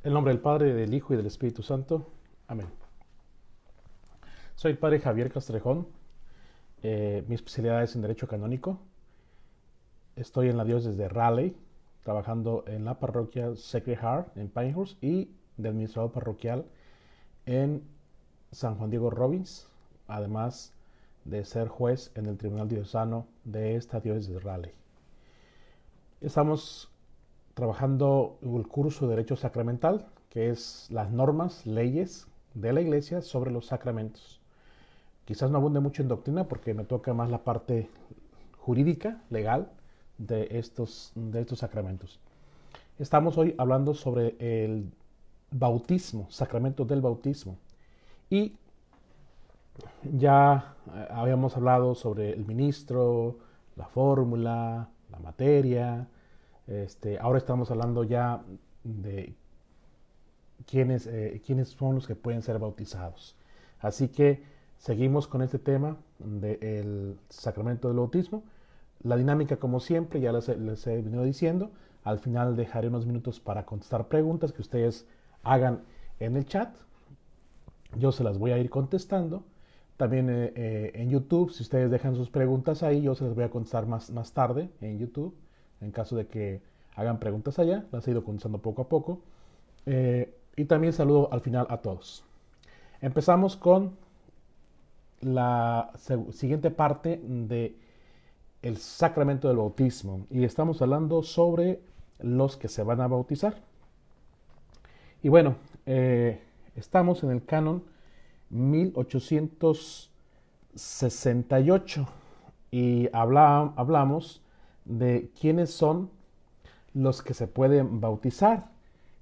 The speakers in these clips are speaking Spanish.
En nombre del Padre, del Hijo y del Espíritu Santo. Amén. Soy el Padre Javier Castrejón. Mi especialidad es en Derecho Canónico. Estoy en la diócesis de Raleigh, trabajando en la parroquia Sacred Heart en Pinehurst y de administrador parroquial en San Juan Diego Robbins, además de ser juez en el Tribunal Diocesano de esta diócesis de Raleigh. Estamos trabajando el curso de Derecho Sacramental, que es las normas, leyes de la Iglesia sobre los sacramentos. Quizás no abunde mucho en doctrina porque me toca más la parte jurídica, legal, de estos sacramentos. Estamos hoy hablando sobre el bautismo, sacramento del bautismo. Y ya habíamos hablado sobre el ministro, la fórmula, la materia. Ahora estamos hablando ya de quiénes son los que pueden ser bautizados. Así que seguimos con este tema del sacramento del bautismo. La dinámica, como siempre, ya les he venido diciendo. Al final dejaré unos minutos para contestar preguntas que ustedes hagan en el chat. Yo se las voy a ir contestando. También en YouTube, si ustedes dejan sus preguntas ahí, yo se las voy a contestar más tarde en YouTube. En caso de que hagan preguntas allá, las he ido contestando poco a poco. Y también saludo al final a todos. Empezamos con la siguiente parte de el sacramento del bautismo. Y estamos hablando sobre los que se van a bautizar. Y bueno, estamos en el canon 1868 y hablamos de quiénes son los que se pueden bautizar.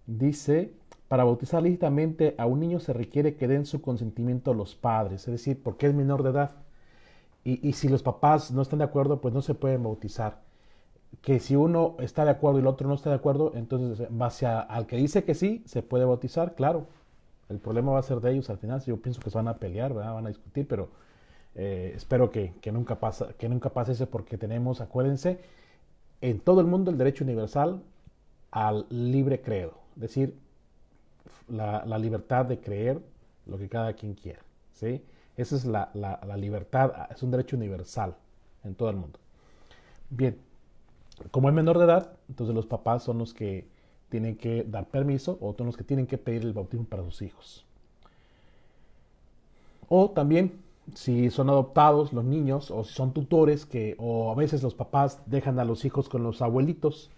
Dice, para bautizar lícitamente a un niño se requiere que den su consentimiento los padres, es decir, porque es menor de edad. Y si los papás no están de acuerdo, pues no se pueden bautizar. Que si uno está de acuerdo y el otro no está de acuerdo, entonces en base al que dice que sí, se puede bautizar, claro. El problema va a ser de ellos al final. Yo pienso que se van a pelear, ¿verdad? Van a discutir, pero espero que nunca pase eso, porque tenemos, acuérdense, en todo el mundo el derecho universal al libre credo, es decir, la libertad de creer lo que cada quien quiera, ¿sí? Esa es la libertad, es un derecho universal en todo el mundo. Bien, como es menor de edad, entonces los papás son los que tienen que dar permiso o son los que tienen que pedir el bautismo para sus hijos. O también, si son adoptados los niños o si son tutores, o a veces los papás dejan a los hijos con los abuelitos,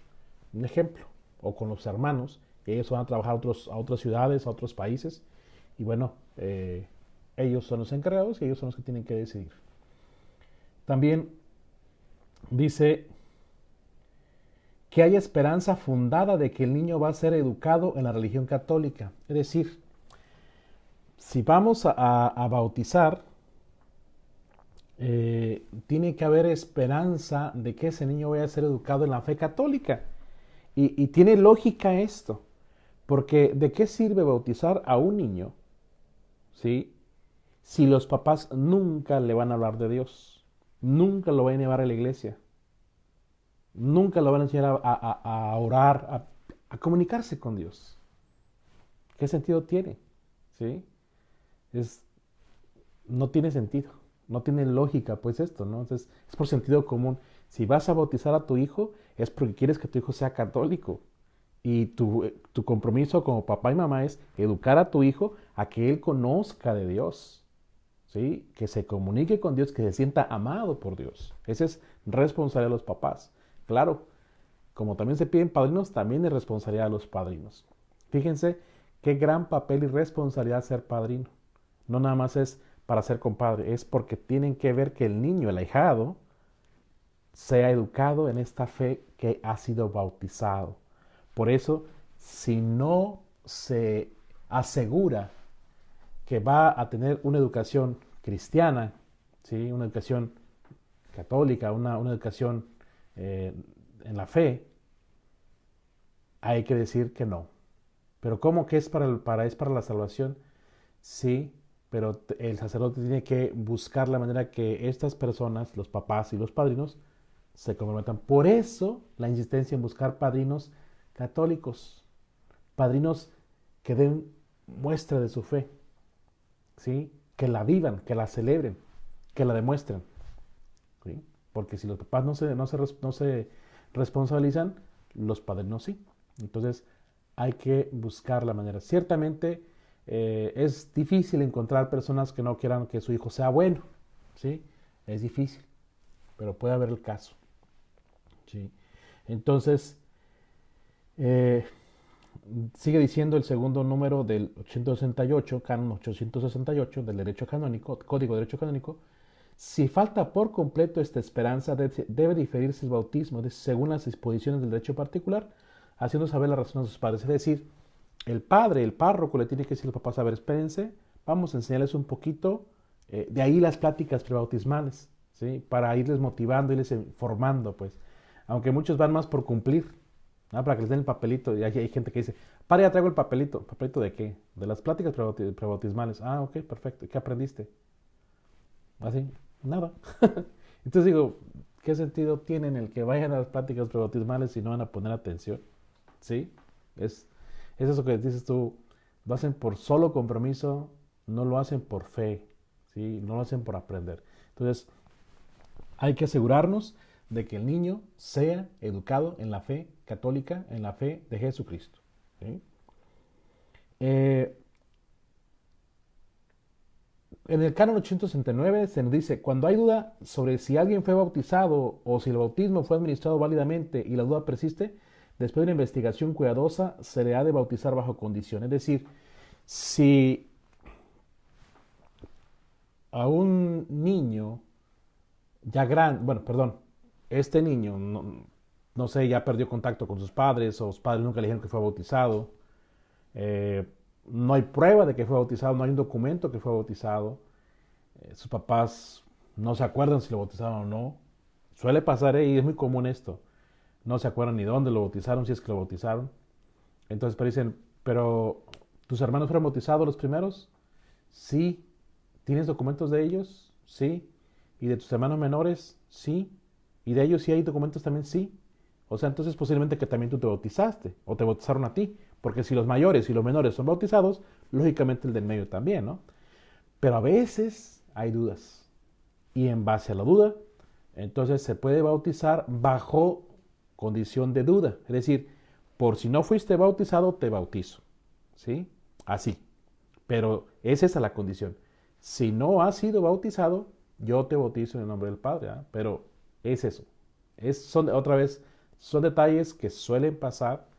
un ejemplo, o con los hermanos, y ellos van a trabajar a otras ciudades, a otros países, y bueno, ellos son los encargados y ellos son los que tienen que decidir. También dice que hay esperanza fundada de que el niño va a ser educado en la religión católica. Es decir, si vamos a bautizar, tiene que haber esperanza de que ese niño vaya a ser educado en la fe católica. Y tiene lógica esto, porque ¿de qué sirve bautizar a un niño, ¿sí?, si los papás nunca le van a hablar de Dios, nunca lo van a llevar a la iglesia, nunca lo van a enseñar a orar, a comunicarse con Dios? ¿Qué sentido tiene? ¿Sí? No tiene sentido, no tiene lógica, pues esto, ¿no? Entonces, es por sentido común. Si vas a bautizar a tu hijo, es porque quieres que tu hijo sea católico. Y tu compromiso como papá y mamá es educar a tu hijo a que él conozca de Dios, ¿sí? Que se comunique con Dios, que se sienta amado por Dios. Esa es responsabilidad de los papás. Claro, como también se piden padrinos, también es responsabilidad de los padrinos. Fíjense qué gran papel y responsabilidad ser padrino. No nada más es para ser compadre, es porque tienen que ver que el niño, el ahijado, sea educado en esta fe que ha sido bautizado. Por eso, si no se asegura que va a tener una educación cristiana, ¿sí?, una educación católica, una educación en la fe, hay que decir que no. Pero ¿cómo que es para la salvación? Sí, pero el sacerdote tiene que buscar la manera que estas personas, los papás y los padrinos, se comprometan. Por eso la insistencia en buscar padrinos católicos, padrinos que den muestra de su fe, ¿sí? Que la vivan, que la celebren, que la demuestren, ¿sí? Porque si los papás no se responsabilizan, los padrinos sí. Entonces hay que buscar la manera. Ciertamente es difícil encontrar personas que no quieran que su hijo sea bueno, ¿sí? Es difícil, pero puede haber el caso, ¿sí? Entonces, eh, sigue diciendo el segundo número del 868, canon 868 del derecho canónico, Código de Derecho Canónico. Si falta por completo esta esperanza, debe diferirse el bautismo según las disposiciones del derecho particular, haciendo saber la razón a sus padres. Es decir, el padre, el párroco, le tiene que decir a los papás: a ver, espérense, vamos a enseñarles un poquito, de ahí las pláticas prebautismales, ¿sí? Para irles motivando, irles formando, pues. Aunque muchos van más por cumplir, ¿no? Para que les den el papelito. Y hay gente que dice: para, ya traigo el papelito. ¿Papelito de qué? De las pláticas prebautismales. Ah, ok, perfecto. ¿Qué aprendiste? Así, nada. Entonces digo, ¿qué sentido tiene en el que vayan a las pláticas prebautismales si no van a poner atención? ¿Sí? Es eso que dices tú, lo hacen por solo compromiso, no lo hacen por fe, ¿sí? No lo hacen por aprender. Entonces, hay que asegurarnos de que el niño sea educado en la fe católica, en la fe de Jesucristo, ¿sí? En el canon 869 se nos dice: cuando hay duda sobre si alguien fue bautizado o si el bautismo fue administrado válidamente y la duda persiste, después de una investigación cuidadosa se le ha de bautizar bajo condición. Es decir, si a un niño ya grande, bueno, perdón, este niño, no sé, ya perdió contacto con sus padres o sus padres nunca le dijeron que fue bautizado, eh, no hay prueba de que fue bautizado, no hay un documento que fue bautizado, sus papás no se acuerdan si lo bautizaron o no. Suele pasar, y es muy común esto. No se acuerdan ni dónde lo bautizaron, si es que lo bautizaron. Entonces pero dicen: pero ¿tus hermanos fueron bautizados los primeros? Sí. ¿Tienes documentos de ellos? Sí. ¿Y de tus hermanos menores? Sí. ¿Y de ellos sí hay documentos también? Sí. O sea, entonces posiblemente que también tú te bautizaste o te bautizaron a ti. Porque si los mayores y los menores son bautizados, lógicamente el del medio también, ¿no? Pero a veces hay dudas. Y en base a la duda, entonces se puede bautizar bajo condición de duda. Es decir, por si no fuiste bautizado, te bautizo, ¿sí? Así. Pero es esa la condición. Si no has sido bautizado, yo te bautizo en el nombre del Padre, ¿eh? Pero es eso. Otra vez, son detalles que suelen pasar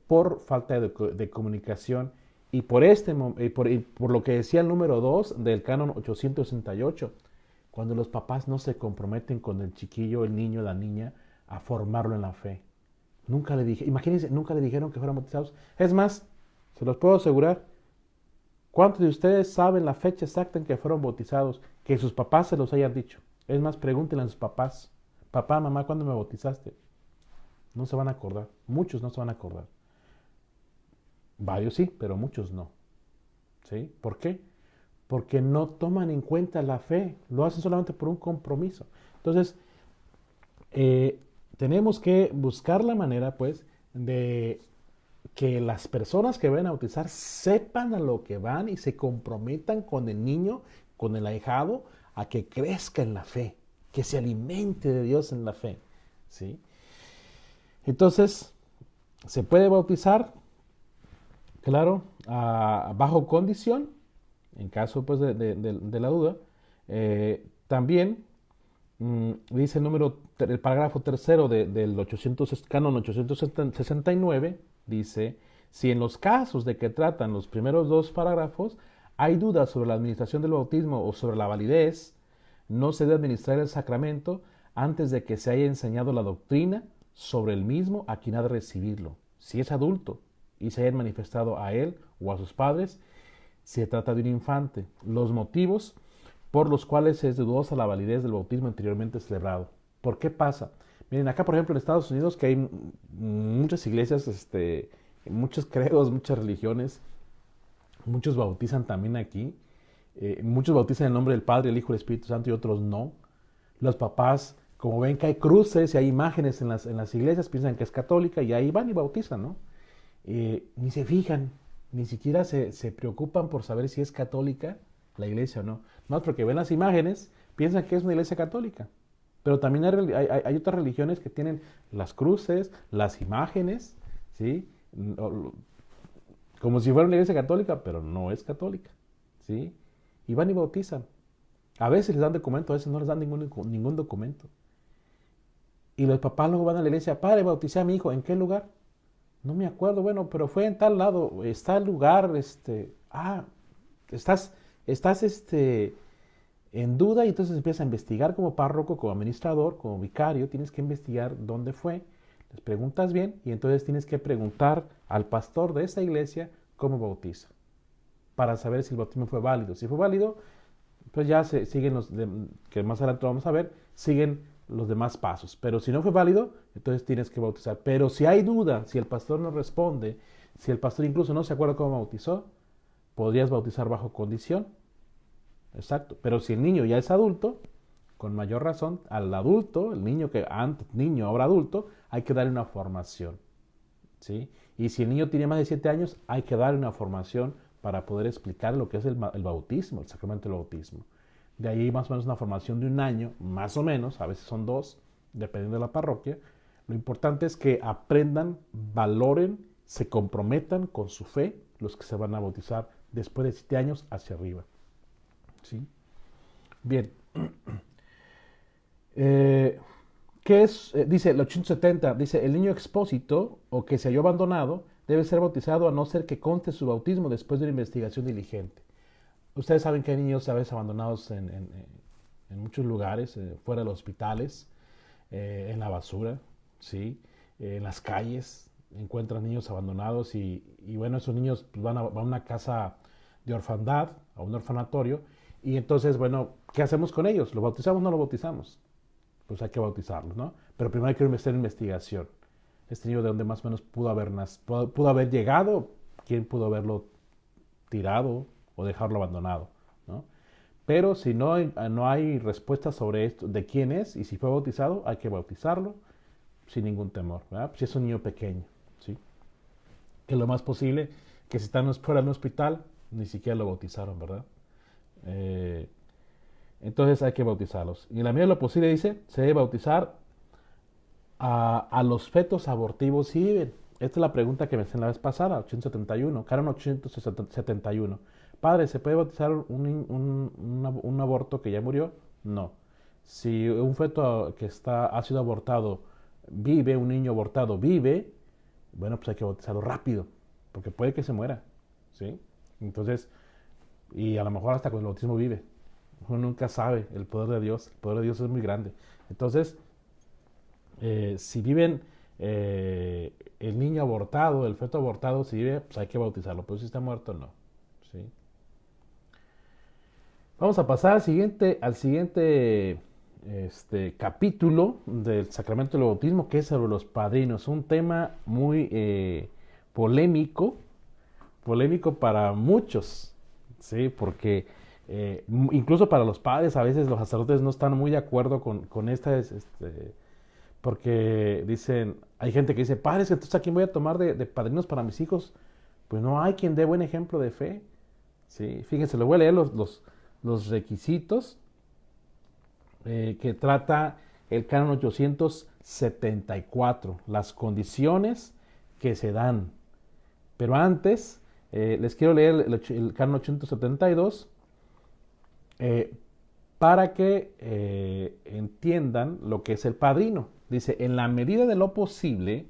por falta de comunicación y por lo que decía el número 2 del canon 868, cuando los papás no se comprometen con el chiquillo, el niño, la niña, a formarlo en la fe. Imagínense, nunca le dijeron que fueran bautizados. Es más, se los puedo asegurar, ¿cuántos de ustedes saben la fecha exacta en que fueron bautizados? Que sus papás se los hayan dicho. Es más, pregúntenle a sus papás: papá, mamá, ¿cuándo me bautizaste? No se van a acordar. Muchos no se van a acordar. Varios sí, pero muchos no. ¿Sí? ¿Por qué? Porque no toman en cuenta la fe. Lo hacen solamente por un compromiso. Entonces, tenemos que buscar la manera, pues, de que las personas que vayan a bautizar sepan a lo que van y se comprometan con el niño, con el ahijado, a que crezca en la fe, que se alimente de Dios en la fe, ¿sí? Entonces, se puede bautizar, claro, bajo condición, en caso pues de la duda. También dice el parágrafo tercero del canon 869, dice: si en los casos de que tratan los primeros dos parágrafos hay dudas sobre la administración del bautismo o sobre la validez, no se debe administrar el sacramento antes de que se haya enseñado la doctrina sobre el mismo a quien ha de recibirlo. Si es adulto y se hayan manifestado a él o a sus padres, se trata de un infante. Los motivos por los cuales es dudosa la validez del bautismo anteriormente celebrado. ¿Por qué pasa? Miren, acá por ejemplo en Estados Unidos, que hay muchas iglesias, muchos credos, muchas religiones, muchos bautizan también aquí. Muchos bautizan en el nombre del Padre, el Hijo y el Espíritu Santo y otros no. Los papás, como ven que hay cruces y hay imágenes en las iglesias, piensan que es católica y ahí van y bautizan, ¿no? Ni se fijan, ni siquiera se preocupan por saber si es católica la iglesia o no. No, porque ven las imágenes, piensan que es una iglesia católica. Pero también hay otras religiones que tienen las cruces, las imágenes, ¿sí? Como si fuera una iglesia católica, pero no es católica, ¿sí? Y van y bautizan. A veces les dan documento, a veces no les dan ningún documento. Y los papás luego van a la iglesia, padre, bauticé a mi hijo, ¿en qué lugar? No me acuerdo, bueno, pero fue en tal lado, está el lugar, estás, estás en duda y entonces empiezas a investigar como párroco, como administrador, como vicario, tienes que investigar dónde fue, les preguntas bien y entonces tienes que preguntar al pastor de esa iglesia cómo bautiza, para saber si el bautismo fue válido. Si fue válido, pues ya siguen que más adelante vamos a ver, siguen los demás pasos. Pero si no fue válido, entonces tienes que bautizar. Pero si hay duda, si el pastor no responde, si el pastor incluso no se acuerda cómo bautizó, podrías bautizar bajo condición. Exacto. Pero si el niño ya es adulto, con mayor razón, al adulto, el niño que antes niño, ahora adulto, hay que darle una formación. ¿Sí? Y si el niño tiene más de 7 años, hay que darle una formación para poder explicar lo que es el bautismo, el sacramento del bautismo. De ahí más o menos una formación de 1 año, más o menos, a veces son 2, dependiendo de la parroquia. Lo importante es que aprendan, valoren, se comprometan con su fe los que se van a bautizar después de 7 años hacia arriba. ¿Sí? Bien. ¿Qué es? Dice el 870, dice, el niño expósito o que se halló abandonado debe ser bautizado a no ser que conste su bautismo después de una investigación diligente. Ustedes saben que hay niños a veces abandonados en muchos lugares, fuera de los hospitales, en la basura, ¿sí? En las calles, encuentran niños abandonados y bueno, esos niños pues, van a una casa de orfandad, a un orfanatorio, y entonces, bueno, ¿qué hacemos con ellos? ¿Lo bautizamos o no lo bautizamos? Pues hay que bautizarlos, ¿no? Pero primero hay que hacer investigación. Este niño de dónde más o menos pudo haber llegado, quién pudo haberlo tirado o dejarlo abandonado, ¿no? Pero si no hay respuesta sobre esto, de quién es y si fue bautizado, hay que bautizarlo sin ningún temor, ¿verdad? Si es un niño pequeño, ¿sí? Que lo más posible, que si están fuera de un hospital, ni siquiera lo bautizaron, ¿verdad? Entonces hay que bautizarlos. Y en la medida de lo posible, dice, se debe bautizar a los fetos abortivos si viven. Esta es la pregunta que me hacen la vez pasada, 871, Canon 871. Padre, ¿se puede bautizar un aborto que ya murió? No. Si un feto que ha sido abortado vive, un niño abortado vive, bueno, pues hay que bautizarlo rápido, porque puede que se muera, ¿sí? Entonces, y a lo mejor hasta con el bautismo vive. Uno nunca sabe el poder de Dios es muy grande. Entonces, si viven el niño abortado, el feto abortado, si vive, pues hay que bautizarlo, pero si está muerto, no. ¿Sí? Vamos a pasar al siguiente capítulo del sacramento del bautismo, que es sobre los padrinos. Un tema muy polémico para muchos, ¿sí? Porque incluso para los padres, a veces los sacerdotes no están muy de acuerdo con porque dicen, hay gente que dice, padres, entonces ¿a quién voy a tomar de padrinos para mis hijos? Pues no hay quien dé buen ejemplo de fe, ¿sí? Fíjense, les voy a leer los requisitos que trata el canon 874, las condiciones que se dan. Pero antes, les quiero leer el canon 872 para que entiendan lo que es el padrino. Dice, en la medida de lo posible,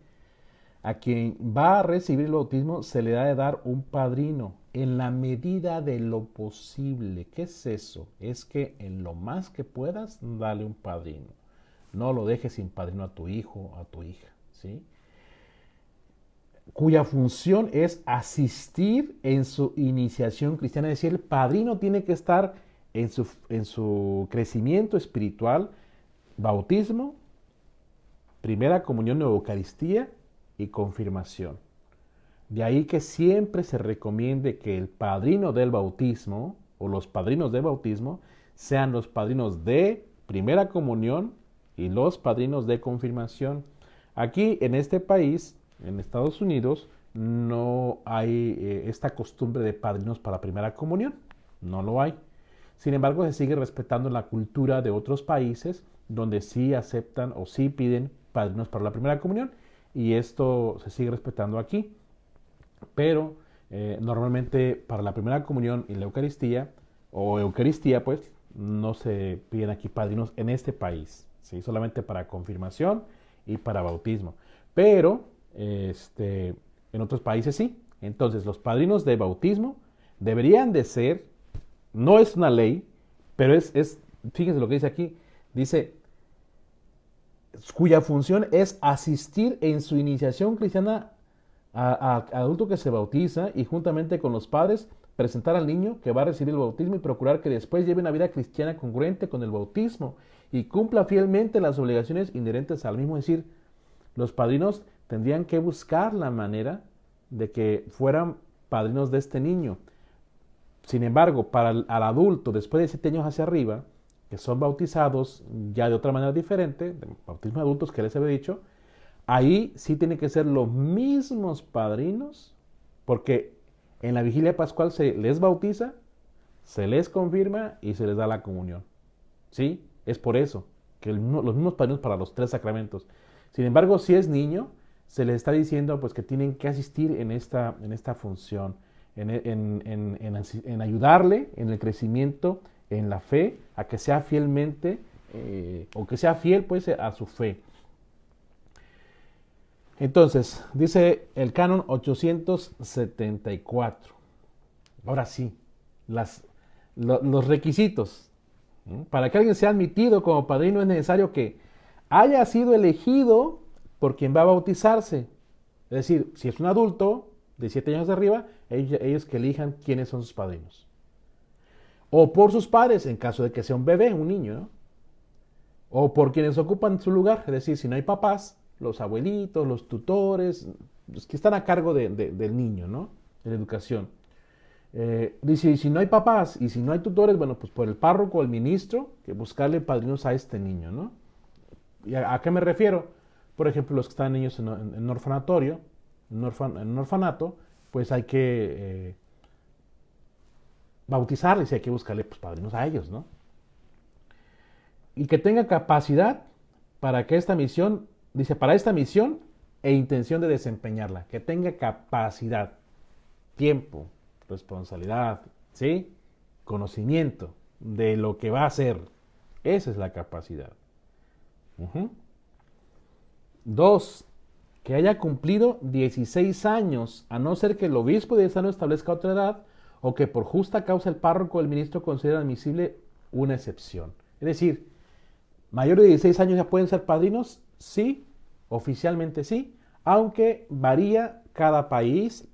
a quien va a recibir el bautismo se le da de dar un padrino. En la medida de lo posible. ¿Qué es eso? Es que en lo más que puedas, dale un padrino. No lo dejes sin padrino a tu hijo o a tu hija, ¿sí? Cuya función es asistir en su iniciación cristiana. Es decir, el padrino tiene que estar en su crecimiento espiritual, bautismo, primera comunión o Eucaristía y confirmación. De ahí que siempre se recomiende que el padrino del bautismo o los padrinos del bautismo sean los padrinos de primera comunión y los padrinos de confirmación. Aquí en este país, en Estados Unidos, no hay esta costumbre de padrinos para primera comunión, no lo hay. Sin embargo, se sigue respetando la cultura de otros países donde sí aceptan o sí piden padrinos para la primera comunión y esto se sigue respetando aquí. Pero normalmente para la primera comunión y la Eucaristía, o Eucaristía pues, no se piden aquí padrinos en este país, ¿sí? Solamente para confirmación y para bautismo. Pero en otros países sí. Entonces los padrinos de bautismo deberían de ser, no es una ley, pero fíjense lo que dice aquí, dice, cuya función es asistir en su iniciación cristiana a adulto que se bautiza y juntamente con los padres presentar al niño que va a recibir el bautismo y procurar que después lleve una vida cristiana congruente con el bautismo y cumpla fielmente las obligaciones inherentes al mismo. Es decir, los padrinos tendrían que buscar la manera de que fueran padrinos de este niño. Sin embargo, para al adulto después de 7 años hacia arriba, que son bautizados ya de otra manera diferente, de bautismo de adultos que les había dicho, ahí sí tienen que ser los mismos padrinos, porque en la vigilia pascual se les bautiza, se les confirma y se les da la comunión. ¿Sí? Es por eso que los mismos padrinos para los 3 sacramentos. Sin embargo, si es niño, se les está diciendo pues que tienen que asistir en esta función, en ayudarle en el crecimiento, en la fe, a que sea fielmente, o que sea fiel pues a su fe. Entonces, dice el canon 874. Ahora sí, los requisitos. Para que alguien sea admitido como padrino es necesario que haya sido elegido por quien va a bautizarse. Es decir, si es un adulto de 7 años de arriba, ellos que elijan quiénes son sus padrinos. O por sus padres, en caso de que sea un bebé, un niño, ¿no? O por quienes ocupan su lugar. Es decir, si no hay papás, los abuelitos, los tutores, los que están a cargo del niño, ¿no? De la educación. Dice, si no hay papás y si no hay tutores, bueno, pues por el párroco o el ministro, que buscarle padrinos a este niño, ¿no? ¿Y a qué me refiero? Por ejemplo, los que están niños en un orfanatorio, en un orfanato, pues hay que bautizarles y hay que buscarle pues, padrinos a ellos, ¿no? Y que tenga capacidad para que esta misión, dice, para esta misión e intención de desempeñarla, que tenga capacidad, tiempo, responsabilidad, ¿sí? Conocimiento de lo que va a hacer. Esa es la capacidad. 2. Que haya cumplido 16 años, a no ser que el obispo de esa no establezca otra edad, o que por justa causa el párroco o el ministro considere admisible una excepción. Es decir, mayores de 16 años ya pueden ser padrinos, sí, oficialmente sí, aunque varía cada país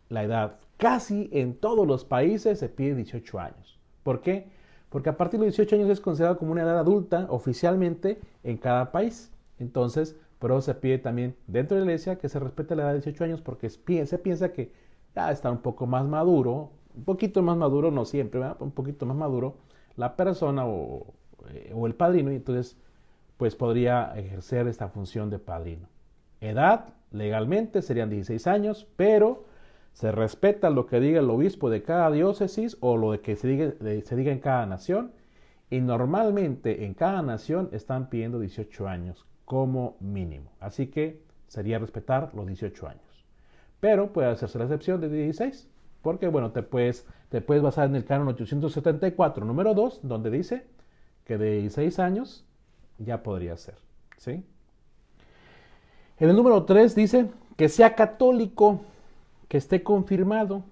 la edad. Casi en todos los países se pide 18 años. ¿Por qué? Porque a partir de los 18 años es considerado como una edad adulta oficialmente en cada país. Entonces, pero se pide también dentro de la iglesia que se respete la edad de 18 años porque se piensa que ya está un poco más maduro, un poquito más maduro, no siempre, ¿verdad? Un poquito más maduro la persona o el padrino y entonces pues podría ejercer esta función de padrino. Edad legalmente serían 16 años, pero se respeta lo que diga el obispo de cada diócesis o lo que se diga en cada nación y normalmente en cada nación están pidiendo 18 años como mínimo. Así que sería respetar los 18 años. Pero puede hacerse la excepción de 16, porque bueno, te puedes basar en el canon 874, número 2, donde dice que de 16 años ya podría ser. ¿Sí? En el número 3 dice que sea católico, que esté confirmado,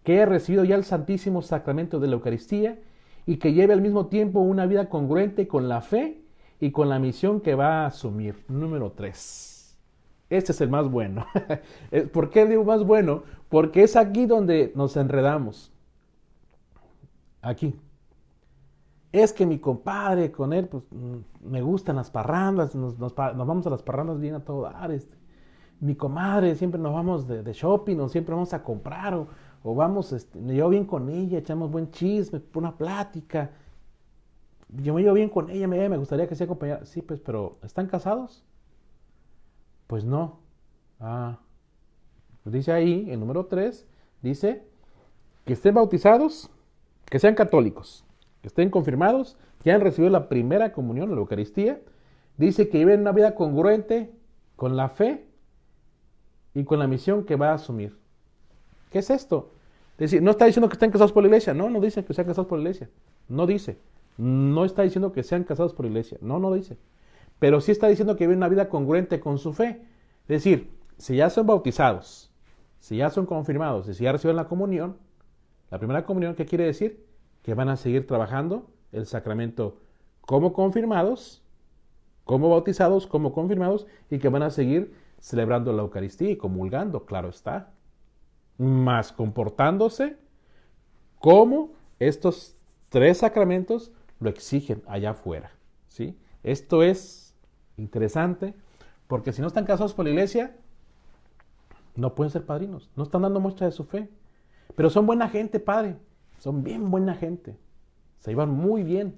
que haya recibido ya el Santísimo Sacramento de la Eucaristía y que lleve al mismo tiempo una vida congruente con la fe y con la misión que va a asumir. Número 3. Este es el más bueno. ¿Por qué digo más bueno? Porque es aquí donde nos enredamos. Aquí. Es que mi compadre, con él, pues me gustan las parrandas, nos vamos a las parrandas bien a todo dar. Mi comadre, siempre nos vamos de shopping, o siempre vamos a comprar, o vamos, me llevo bien con ella, echamos buen chisme, una plática. Yo me llevo bien con ella, me gustaría que sea acompañada. Sí, pues, pero ¿están casados? Pues no. Ah, Dice ahí, el número 3, dice que estén bautizados, que sean católicos, que estén confirmados, que hayan recibido la primera comunión, la Eucaristía. Dice que viven una vida congruente con la fe y con la misión que va a asumir. ¿Qué es esto? Es decir, no está diciendo que estén casados por la iglesia. No, no dice que sean casados por la iglesia. No dice. No está diciendo que sean casados por la iglesia. No, no dice. Pero sí está diciendo que viven una vida congruente con su fe. Es decir, si ya son bautizados, si ya son confirmados y si ya reciben la comunión, la primera comunión, ¿qué quiere decir? Que van a seguir trabajando el sacramento como confirmados, como bautizados, como confirmados, y que van a seguir celebrando la Eucaristía y comulgando, claro está, más comportándose como estos tres sacramentos lo exigen allá afuera, ¿sí? Esto es interesante porque si no están casados por la iglesia, no pueden ser padrinos, no están dando muestra de su fe, pero son buena gente, padre, son bien buena gente, se llevan muy bien,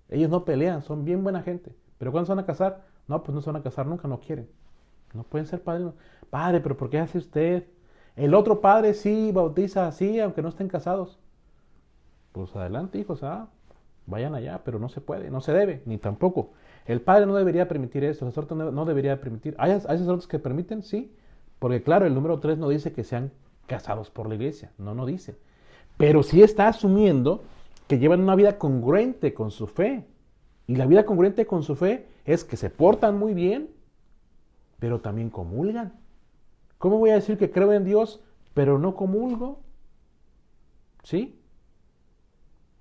ellos no pelean, son bien buena gente, pero ¿cuándo se van a casar? No, pues no se van a casar nunca, no quieren, no pueden ser padrinos. Padre, pero ¿por qué hace usted? El otro padre sí bautiza así, aunque no estén casados. Pues adelante, hijos, vayan allá, pero no se puede, no se debe, ni tampoco. El padre no debería permitir eso, el sacerdote no debería permitir. ¿Hay sacerdotes que permiten? Sí, porque claro, el número 3 no dice que sean casados por la iglesia, no dice. Pero sí está asumiendo que llevan una vida congruente con su fe. Y la vida congruente con su fe es que se portan muy bien, pero también comulgan. ¿Cómo voy a decir que creo en Dios, pero no comulgo? ¿Sí?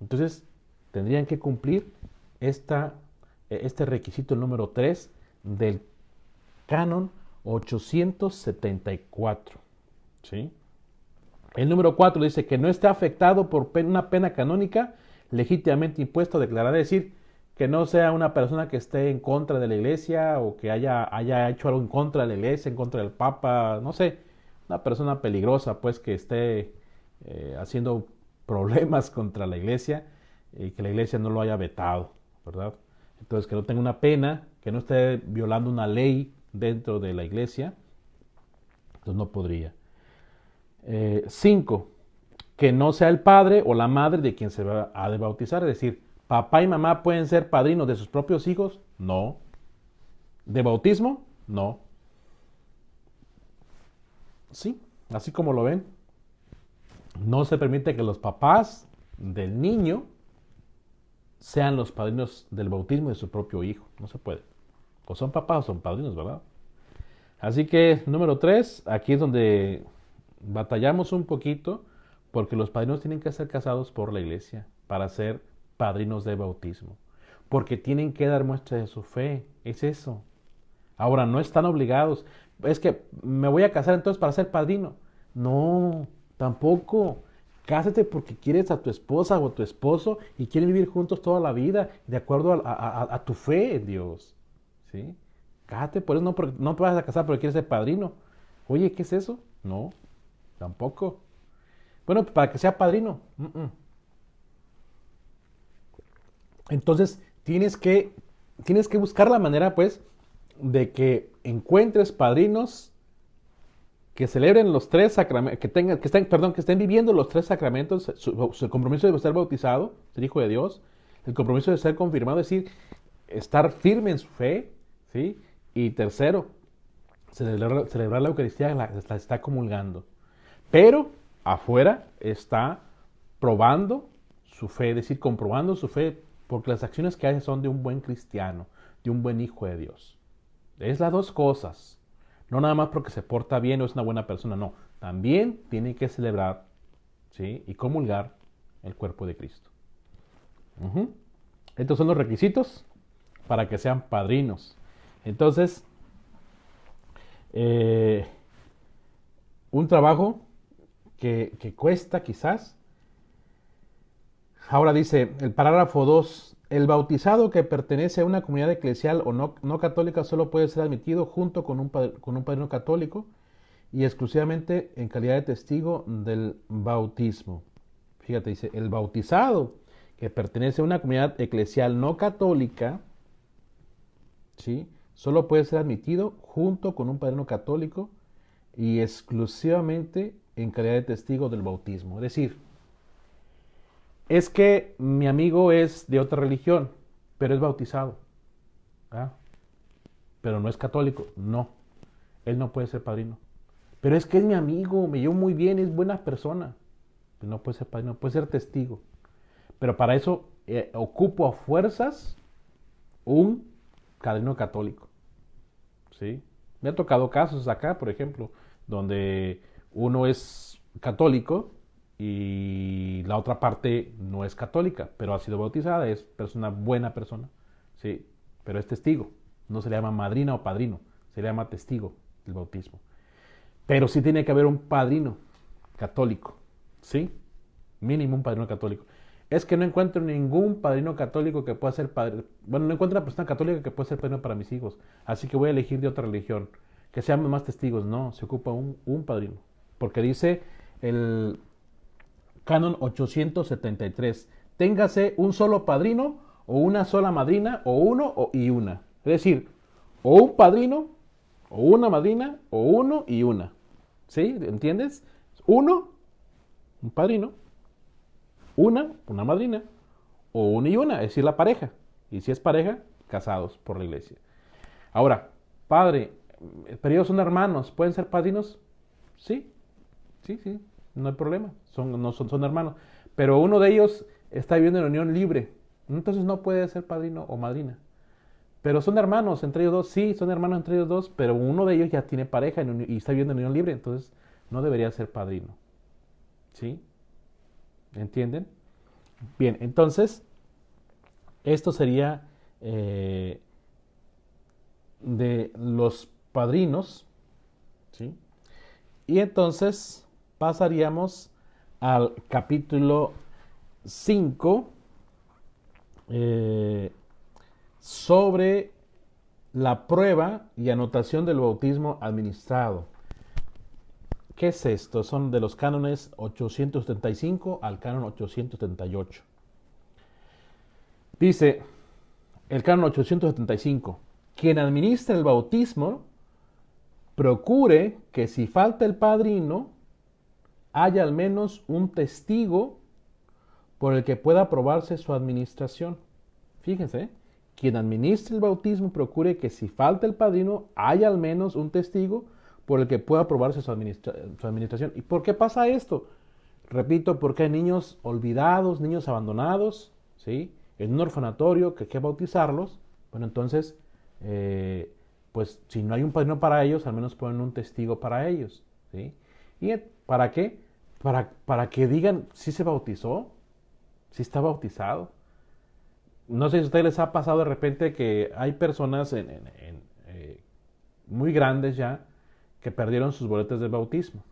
Entonces, tendrían que cumplir este requisito, el número 3 del canon 874. ¿Sí? El número 4 dice que no esté afectado por una pena canónica legítimamente impuesta o declarada, es decir, que no sea una persona que esté en contra de la iglesia o que haya hecho algo en contra de la iglesia, en contra del papa, no sé, una persona peligrosa pues que esté haciendo problemas contra la iglesia y que la iglesia no lo haya vetado, ¿verdad? Entonces que no tenga una pena, que no esté violando una ley dentro de la iglesia, entonces no podría. 5. Que no sea el padre o la madre de quien se va a bautizar, es decir, ¿papá y mamá pueden ser padrinos de sus propios hijos? No. ¿De bautismo? No. Sí, así como lo ven. No se permite que los papás del niño sean los padrinos del bautismo de su propio hijo. No se puede. O son papás o son padrinos, ¿verdad? Así que, número 3, aquí es donde batallamos un poquito porque los padrinos tienen que ser casados por la iglesia para ser padrinos de bautismo, porque tienen que dar muestra de su fe, es eso. Ahora, no están obligados, es que me voy a casar entonces para ser padrino. No, tampoco. Cásate porque quieres a tu esposa o a tu esposo y quieren vivir juntos toda la vida de acuerdo a tu fe en Dios. ¿Sí? Cásate, por eso no te vas a casar porque quieres ser padrino. Oye, ¿qué es eso? No, tampoco. Bueno, para que sea padrino. Entonces, tienes que buscar la manera, pues, de que encuentres padrinos que celebren los tres sacramentos, que estén viviendo los tres sacramentos, su compromiso de ser bautizado, ser hijo de Dios, el compromiso de ser confirmado, es decir, estar firme en su fe, ¿sí? Y tercero, celebrar la Eucaristía, la está comulgando. Pero afuera está probando su fe, es decir, comprobando su fe, porque las acciones que hace son de un buen cristiano, de un buen hijo de Dios. Es las dos cosas. No nada más porque se porta bien o es una buena persona, no. También tiene que celebrar, ¿sí? Y comulgar el cuerpo de Cristo. Estos son los requisitos para que sean padrinos. Entonces, un trabajo que cuesta quizás. Ahora dice el parágrafo 2, el bautizado que pertenece a una comunidad eclesial o no católica solo puede ser admitido junto con un padrino católico y exclusivamente en calidad de testigo del bautismo. Fíjate, dice, el bautizado que pertenece a una comunidad eclesial no católica, ¿sí? Solo puede ser admitido junto con un padrino católico y exclusivamente en calidad de testigo del bautismo. Es decir, es que mi amigo es de otra religión, pero es bautizado, ¿ah? Pero no es católico. No, él no puede ser padrino. Pero es que es mi amigo, me llevo muy bien, es buena persona. No puede ser padrino, puede ser testigo. Pero para eso ocupo a fuerzas un padrino católico. ¿Sí? Me ha tocado casos acá, por ejemplo, donde uno es católico y la otra parte no es católica, pero ha sido bautizada, es una buena persona, ¿sí? Pero es testigo. No se le llama madrina o padrino, se le llama testigo del bautismo. Pero sí tiene que haber un padrino católico, ¿sí? Mínimo un padrino católico. Es que no encuentro ningún padrino católico que pueda ser padre. Bueno, no encuentro una persona católica que pueda ser padrino para mis hijos. Así que voy a elegir de otra religión. Que sean más testigos. No, se ocupa un padrino. Porque dice el canon 873. Téngase un solo padrino o una sola madrina o uno y una. Es decir, o un padrino o una madrina o uno y una. ¿Sí? ¿Entiendes? Uno, un padrino, una madrina, o una y una, es decir, la pareja. Y si es pareja, casados por la iglesia. Ahora, padre, pero ellos son hermanos, ¿pueden ser padrinos? Sí, sí, no hay problema, son hermanos. Pero uno de ellos está viviendo en unión libre, entonces no puede ser padrino o madrina. Pero son hermanos entre ellos dos, sí, son hermanos entre ellos dos, pero uno de ellos ya tiene pareja y está viviendo en unión libre, entonces no debería ser padrino. ¿Sí? ¿Entienden? Bien, entonces, esto sería de los padrinos, ¿sí? Y entonces pasaríamos al capítulo 5 sobre la prueba y anotación del bautismo administrado. ¿Qué es esto? Son de los cánones 875 al canon 878. Dice el canon 875, quien administra el bautismo procure que si falta el padrino, haya al menos un testigo por el que pueda aprobarse su administración. Fíjense, quien administra el bautismo procure que si falta el padrino, haya al menos un testigo por el que pueda aprobarse su administración. ¿Y por qué pasa esto? Repito, porque hay niños olvidados, niños abandonados, ¿sí? En un orfanatorio que hay que bautizarlos. Bueno, entonces, pues si no hay un padrino para ellos, al menos ponen un testigo para ellos, ¿sí? ¿Y para qué? Para que digan si se bautizó, si está bautizado. No sé si a ustedes les ha pasado de repente que hay personas muy grandes ya que perdieron sus boletas de bautismo.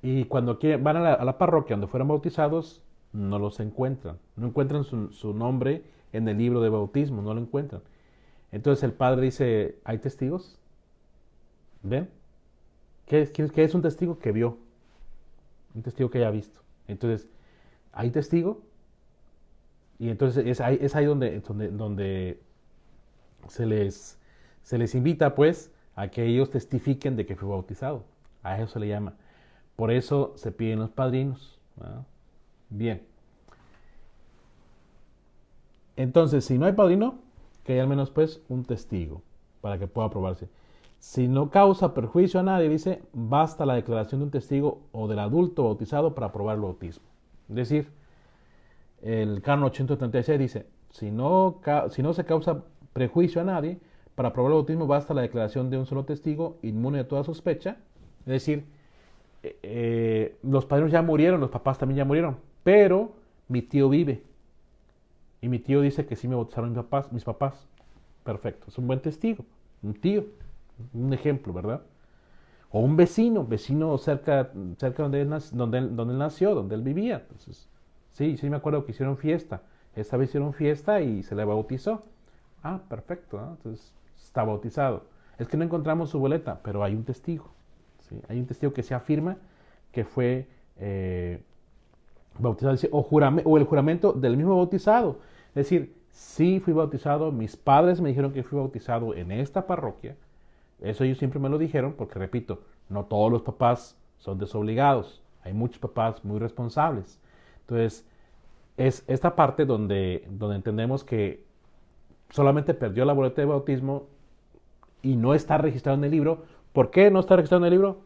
Y cuando van a la parroquia donde fueron bautizados, no los encuentran. No encuentran su nombre en el libro de bautismo, no lo encuentran. Entonces el padre dice, ¿hay testigos? ¿Ven? ¿Qué es un testigo que vio? Un testigo que haya visto. Entonces, ¿hay testigo? Y entonces es ahí donde se les invita pues a que ellos testifiquen de que fue bautizado. A eso se le llama. Por eso se piden los padrinos, ¿no? Bien. Entonces, si no hay padrino, que haya al menos pues un testigo para que pueda aprobarse. Si no causa perjuicio a nadie, dice, basta la declaración de un testigo o del adulto bautizado para aprobar el bautismo. Es decir, el canon 836 dice, si no se causa prejuicio a nadie, para aprobar el bautismo basta la declaración de un solo testigo inmune de toda sospecha. Es decir, los padrinos ya murieron, los papás también ya murieron, pero mi tío vive. Y mi tío dice que sí me bautizaron mis papás. Perfecto, es un buen testigo. Un tío, un ejemplo, ¿verdad? O un vecino cerca donde él nació, donde él vivía. Entonces, sí me acuerdo que hicieron fiesta. Esta vez hicieron fiesta y se le bautizó. Ah, perfecto, ¿no? Entonces está bautizado. Es que no encontramos su boleta, pero hay un testigo. ¿Sí? Hay un testigo que se afirma que fue bautizado. O el juramento del mismo bautizado. Es decir, sí fui bautizado, mis padres me dijeron que fui bautizado en esta parroquia, Eso ellos siempre me lo dijeron porque, repito, no todos los papás son desobligados. Hay muchos papás muy responsables. Entonces, es esta parte donde entendemos que solamente perdió la boleta de bautismo y no está registrado en el libro. ¿Por qué no está registrado en el libro?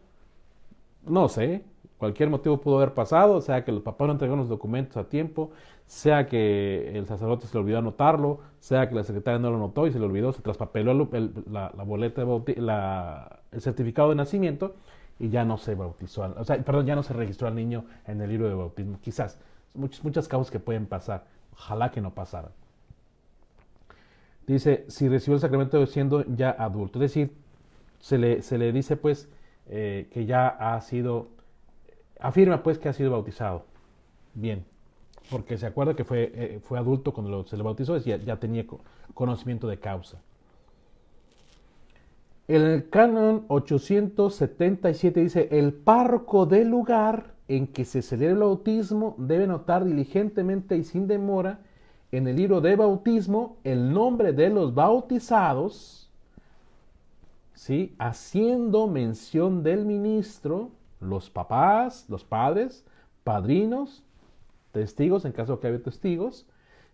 No sé. Cualquier motivo pudo haber pasado, sea que los papás no entregaron los documentos a tiempo, sea que el sacerdote se le olvidó anotarlo, sea que la secretaria no lo anotó y se le olvidó, se traspapeló la boleta de el certificado de nacimiento y ya no se bautizó, o sea, perdón, ya no se registró al niño en el libro de bautismo. Quizás, muchas causas que pueden pasar, ojalá que no pasaran. Dice, si recibió el sacramento siendo ya adulto, es decir, se le dice pues que ya ha sido, afirma pues que ha sido bautizado. Bien, porque se acuerda que fue adulto cuando se le bautizó, ya tenía conocimiento de causa. El canon 877 dice, el párroco del lugar en que se celebra el bautismo debe anotar diligentemente y sin demora en el libro de bautismo el nombre de los bautizados, ¿sí? Haciendo mención del ministro, los papás, los padres, padrinos, testigos en caso de que haya testigos,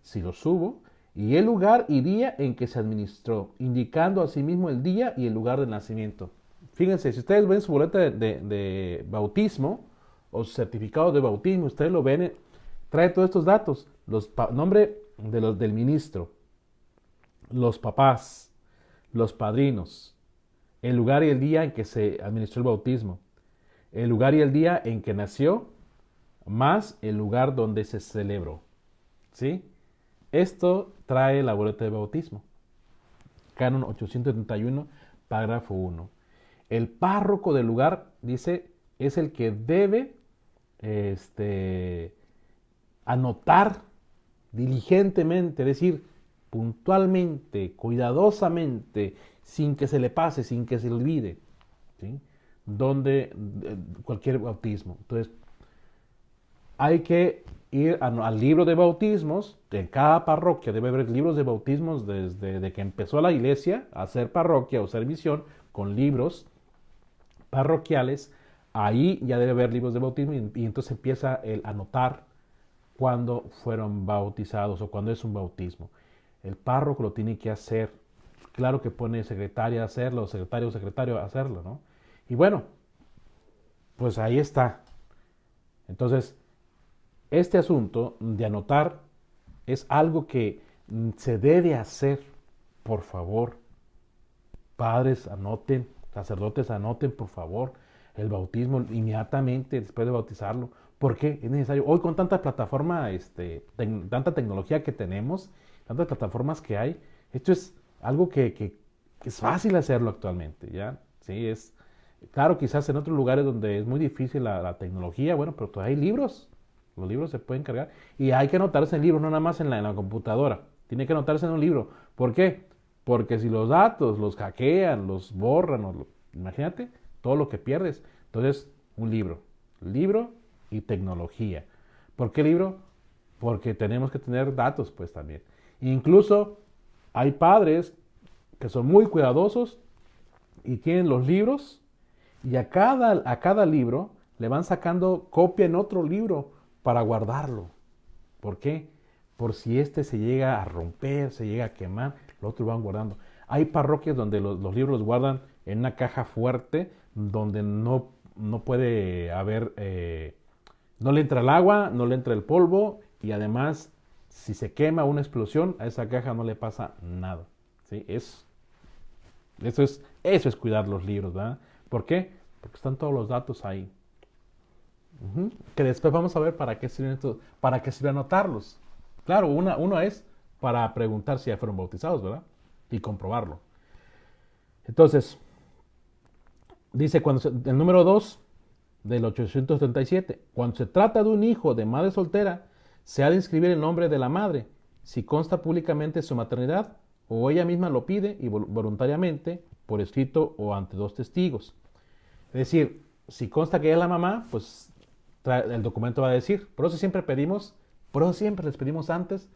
si los hubo, y el lugar y día en que se administró, indicando asimismo el día y el lugar de nacimiento. Fíjense, si ustedes ven su boleta de bautismo o su certificado de bautismo, ustedes lo ven, trae todos estos datos, nombre del ministro, los papás, los padrinos, el lugar y el día en que se administró el bautismo, el lugar y el día en que nació, más el lugar donde se celebró. ¿Sí? Esto trae la boleta de bautismo. Canon 871, párrafo 1. El párroco del lugar, dice, es el que debe anotar diligentemente, es decir, puntualmente, cuidadosamente, sin que se le pase, sin que se le olvide, ¿sí? Donde cualquier bautismo. Entonces, hay que ir al libro de bautismos. En cada parroquia debe haber libros de bautismos desde que empezó la iglesia a ser parroquia o ser misión, con libros parroquiales. Ahí ya debe haber libros de bautismo y entonces empieza el anotar cuando fueron bautizados o cuando es un bautismo. El párroco lo tiene que hacer. Claro que pone secretaria a hacerlo, secretario a hacerlo, ¿no? Y bueno, pues ahí está. Entonces, este asunto de anotar es algo que se debe hacer, por favor. Padres, anoten, sacerdotes, anoten, por favor, el bautismo inmediatamente después de bautizarlo. ¿Por qué? Es necesario. Hoy con tanta plataforma, tanta tecnología que tenemos, tantas plataformas que hay, esto es algo que es fácil hacerlo actualmente, ¿ya? Sí, es claro, quizás en otros lugares donde es muy difícil la tecnología, bueno, pero todavía hay libros. Los libros se pueden cargar y hay que anotarse en libros, no nada más en la computadora. Tiene que anotarse en un libro. ¿Por qué? Porque si los datos los hackean, los borran, imagínate todo lo que pierdes. Entonces, un libro. Libro y tecnología. ¿Por qué libro? Porque tenemos que tener datos, pues también. Incluso hay padres que son muy cuidadosos y tienen los libros y a cada libro le van sacando copia en otro libro para guardarlo. ¿Por qué? Por si se llega a romper, se llega a quemar, lo otro van guardando. Hay parroquias donde los libros los guardan en una caja fuerte, donde no puede haber, no le entra el agua, no le entra el polvo, y además, si se quema una explosión, a esa caja no le pasa nada. ¿Sí? Eso es cuidar los libros, ¿verdad? ¿Por qué? Porque están todos los datos ahí. Que después vamos a ver para qué sirve anotarlos. Claro, uno es para preguntar si ya fueron bautizados, ¿verdad? Y comprobarlo. Entonces, dice el número 2 del 837, cuando se trata de un hijo de madre soltera, se ha de inscribir el nombre de la madre, si consta públicamente su maternidad, o ella misma lo pide y voluntariamente, por escrito o ante 2 testigos. Es decir, si consta que ella es la mamá, pues el documento va a decir. Por eso siempre les pedimos antes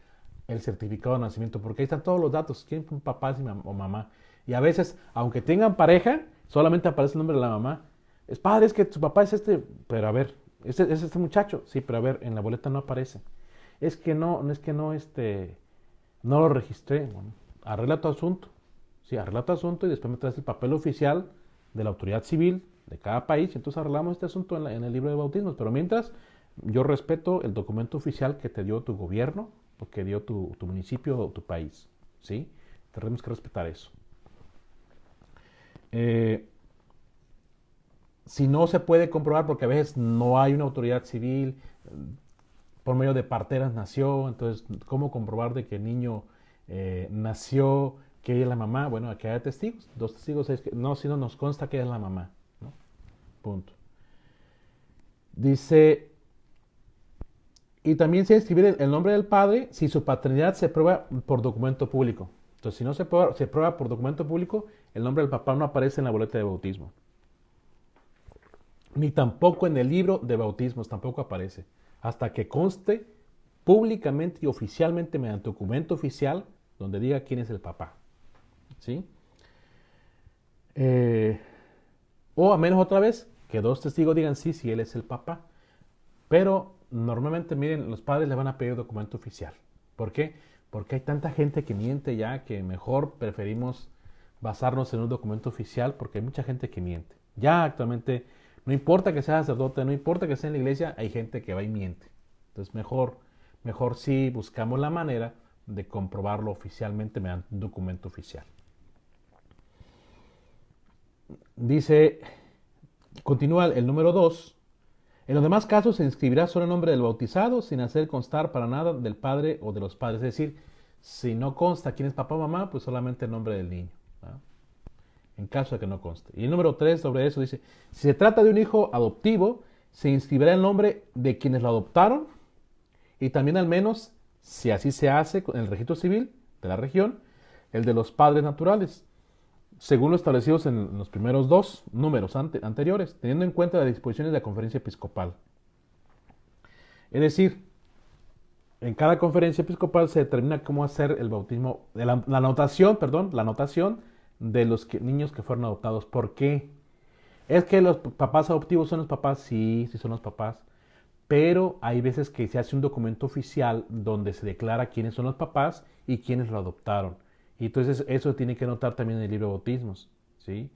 el certificado de nacimiento, porque ahí están todos los datos, quién fue papá o mamá. Y a veces, aunque tengan pareja, solamente aparece el nombre de la mamá. Es padre, es que su papá es este, pero a ver, es este muchacho. Sí, pero a ver, en la boleta no aparece. Es que no, no lo registré. Bueno, arregla tu asunto. Sí, arregla tu asunto y después me traes el papel oficial de la autoridad civil de cada país. Y entonces arreglamos este asunto en el libro de bautismos. Pero mientras, yo respeto el documento oficial que te dio tu gobierno o que dio tu municipio o tu país. ¿Sí? Tenemos que respetar eso. Eh, si no se puede comprobar, porque a veces no hay una autoridad civil, por medio de parteras nació, entonces, ¿cómo comprobar de que el niño nació, que ella es la mamá? Bueno, aquí hay testigos, dos testigos, es que, no, si no nos consta que ella es la mamá, ¿no? Punto. Dice, y también se inscribir el nombre del padre si su paternidad se prueba por documento público. Entonces, si no se prueba por documento público, el nombre del papá no aparece en la boleta de bautismo. Ni tampoco en el libro de bautismos, tampoco aparece. Hasta que conste públicamente y oficialmente mediante documento oficial donde diga quién es el papá. ¿Sí? O a menos otra vez, que dos testigos digan sí, si él es el papá. Pero normalmente, miren, los padres le van a pedir documento oficial. ¿Por qué? Porque hay tanta gente que miente ya que mejor preferimos basarnos en un documento oficial porque hay mucha gente que miente. Ya actualmente, no importa que sea sacerdote, no importa que sea en la iglesia, hay gente que va y miente. Entonces mejor sí buscamos la manera de comprobarlo oficialmente mediante un documento oficial. Dice, continúa el número 2. En los demás casos se inscribirá solo el nombre del bautizado sin hacer constar para nada del padre o de los padres. Es decir, si no consta quién es papá o mamá, pues solamente el nombre del niño, ¿no? En caso de que no conste. Y el número 3 sobre eso dice, si se trata de un hijo adoptivo, se inscribirá el nombre de quienes lo adoptaron y también al menos, si así se hace en el registro civil de la región, el de los padres naturales, según lo establecido en los primeros dos números anteriores, teniendo en cuenta las disposiciones de la conferencia episcopal. Es decir, en cada conferencia episcopal se determina cómo hacer el bautismo, la anotación de los niños que fueron adoptados. ¿Por qué? Es que los papás adoptivos son los papás, sí, sí son los papás, pero hay veces que se hace un documento oficial donde se declara quiénes son los papás y quiénes lo adoptaron. Y entonces eso tiene que anotar también en el libro de bautismos, ¿sí?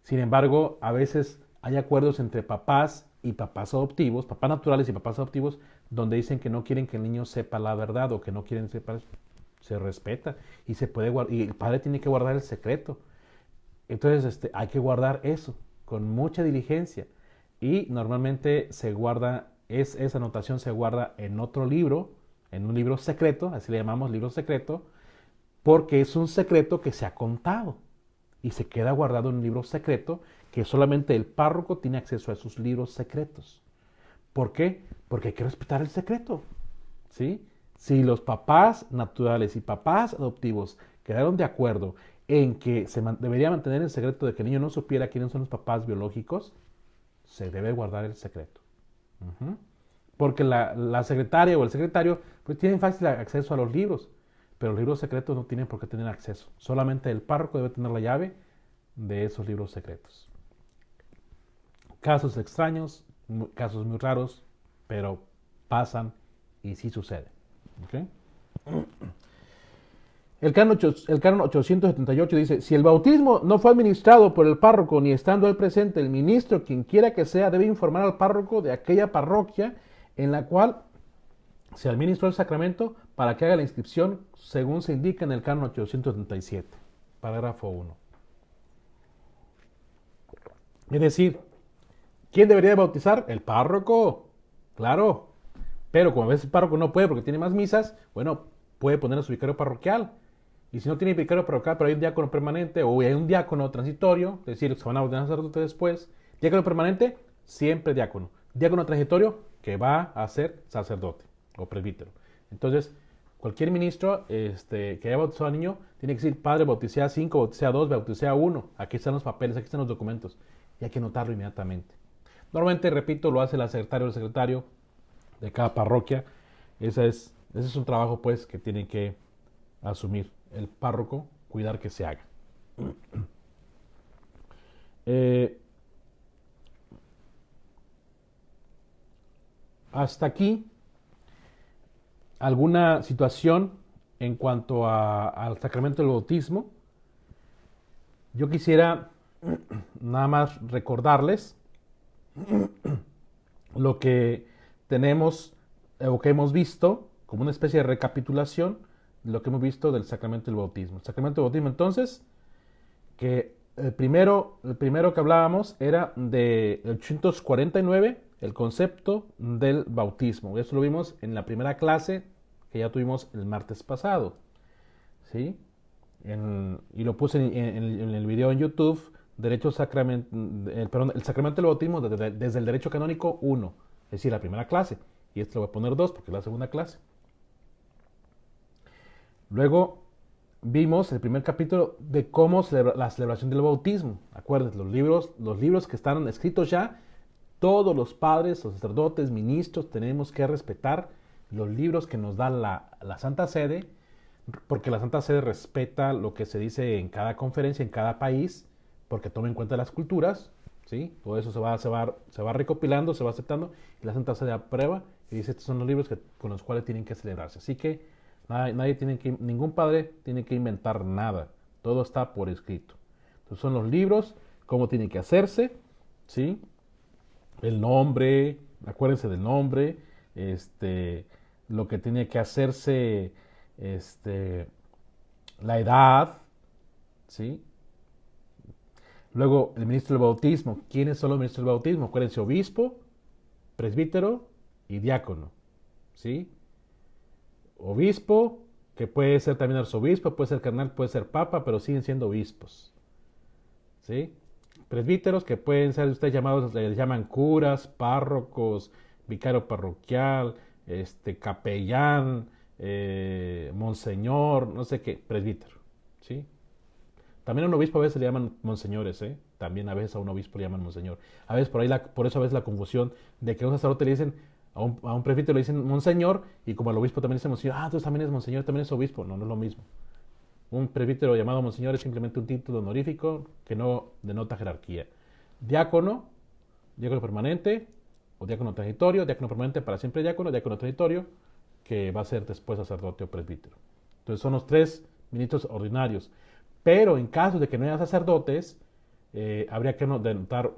Sin embargo, a veces hay acuerdos entre papás y papás adoptivos, papás naturales y papás adoptivos, donde dicen que no quieren que el niño sepa la verdad o que no quieren sepa, se respeta y se puede y el padre tiene que guardar el secreto. Entonces, hay que guardar eso con mucha diligencia y normalmente se guarda, esa anotación se guarda en otro libro, en un libro secreto, así le llamamos libro secreto, porque es un secreto que se ha contado y se queda guardado en un libro secreto que solamente el párroco tiene acceso a esos libros secretos. ¿Por qué? Porque hay que respetar el secreto, ¿sí? Si los papás naturales y papás adoptivos quedaron de acuerdo en que se debería mantener el secreto de que el niño no supiera quiénes son los papás biológicos, se debe guardar el secreto. Porque la secretaria o el secretario pues tienen fácil acceso a los libros, pero los libros secretos no tienen por qué tener acceso. Solamente el párroco debe tener la llave de esos libros secretos. Casos extraños, casos muy raros, pero pasan y sí sucede. ¿Okay? El canon 878 dice, si el bautismo no fue administrado por el párroco ni estando él presente, el ministro, quien quiera que sea, debe informar al párroco de aquella parroquia en la cual se administró el sacramento para que haga la inscripción según se indica en el canon 877, parágrafo 1. Es decir, ¿quién debería bautizar? El párroco, claro. Pero como a veces el párroco no puede porque tiene más misas, bueno, puede poner a su vicario parroquial. Y si no tiene vicario parroquial, pero hay un diácono permanente o hay un diácono transitorio, es decir, se van a ordenar sacerdote después. Diácono permanente, siempre diácono. Diácono transitorio, que va a ser sacerdote o presbítero. Entonces, cualquier ministro que haya bautizado al niño tiene que decir, padre, bauticé a 5, bauticé a 2, bauticé a 1. Aquí están los papeles, aquí están los documentos. Y hay que anotarlo inmediatamente. Normalmente, repito, lo hace la secretaria o el secretario de cada parroquia. Ese es un trabajo, pues, que tiene que asumir el párroco, cuidar que se haga. Eh, Hasta aquí, alguna situación en cuanto al sacramento del bautismo. Yo quisiera nada más recordarles lo que tenemos o que hemos visto como una especie de recapitulación de lo que hemos visto del sacramento del bautismo. El sacramento del bautismo, entonces, que el primero que hablábamos era de 849, el concepto del bautismo. Eso lo vimos en la primera clase que ya tuvimos el martes pasado, ¿sí? Y lo puse en el video en YouTube, el sacramento del bautismo desde el derecho canónico 1, es decir, la primera clase. Y esto lo voy a poner 2 porque es la segunda clase. Luego vimos el primer capítulo de cómo la celebración del bautismo. Acuérdense, los libros que están escritos ya, todos los padres, los sacerdotes, ministros, tenemos que respetar los libros que nos da la Santa Sede, porque la Santa Sede respeta lo que se dice en cada conferencia, en cada país, porque toma en cuenta las culturas, ¿sí? Todo eso se va recopilando, se va aceptando, y la Santa Sede aprueba y dice, estos son los libros con los cuales tienen que celebrarse. Así que ningún padre tiene que inventar nada, todo está por escrito. Entonces son los libros, cómo tiene que hacerse, ¿sí? El nombre, acuérdense del nombre, lo que tiene que hacerse, la edad, ¿sí? Luego, el ministro del bautismo. ¿Quiénes son los ministros del bautismo? Acuérdense, obispo, presbítero y diácono, ¿sí? Obispo, que puede ser también arzobispo, puede ser cardenal, puede ser papa, pero siguen siendo obispos, ¿sí? Presbíteros, que pueden ser ustedes llamados, les llaman curas, párrocos, vicario parroquial, capellán, monseñor, no sé qué, presbítero, ¿sí? También a un obispo a veces le llaman monseñores, ¿eh? También a veces a un obispo le llaman monseñor. A veces por eso a veces la confusión de que a un sacerdote le dicen, a un presbítero le dicen monseñor, y como al obispo también le dicen monseñor, entonces también es monseñor, también es obispo. No, no es lo mismo. Un presbítero llamado monseñor es simplemente un título honorífico que no denota jerarquía. Diácono, diácono permanente, o diácono transitorio, diácono permanente para siempre diácono, diácono transitorio, que va a ser después sacerdote o presbítero. Entonces son los 3 ministros ordinarios. Pero en caso de que no haya sacerdotes, habría que denotar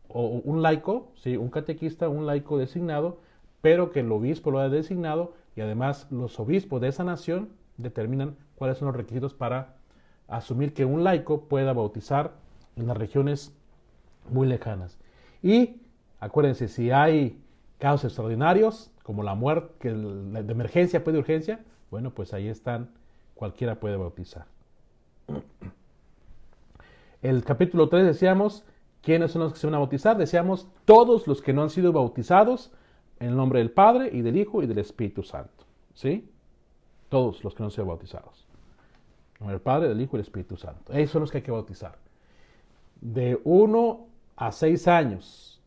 un laico, ¿sí? Un catequista, un laico designado, pero que el obispo lo haya designado, y además los obispos de esa nación determinan cuáles son los requisitos para asumir que un laico pueda bautizar en las regiones muy lejanas. Y acuérdense, si hay casos extraordinarios, como la muerte, de emergencia, pues de urgencia, bueno, pues ahí están, cualquiera puede bautizar. El capítulo 3 decíamos, ¿quiénes son los que se van a bautizar? Decíamos, todos los que no han sido bautizados en el nombre del Padre y del Hijo y del Espíritu Santo, ¿sí? Todos los que no han sido bautizados. En nombre del Padre, del Hijo y del Espíritu Santo. Esos son los que hay que bautizar. De 1 a 6 años,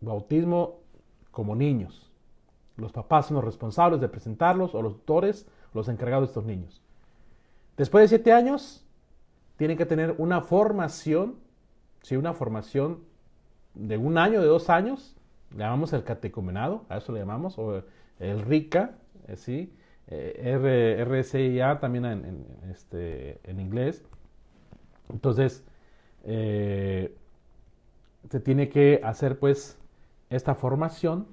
bautismo como niños. Los papás son los responsables de presentarlos, o los tutores, los encargados de estos niños. Después de 7 años, tienen que tener una formación, ¿sí? Una formación de 1 año, de 2 años, le llamamos el catecumenado, a eso le llamamos, o el RICA, ¿sí? RCIA también en inglés. Entonces, se tiene que hacer pues esta formación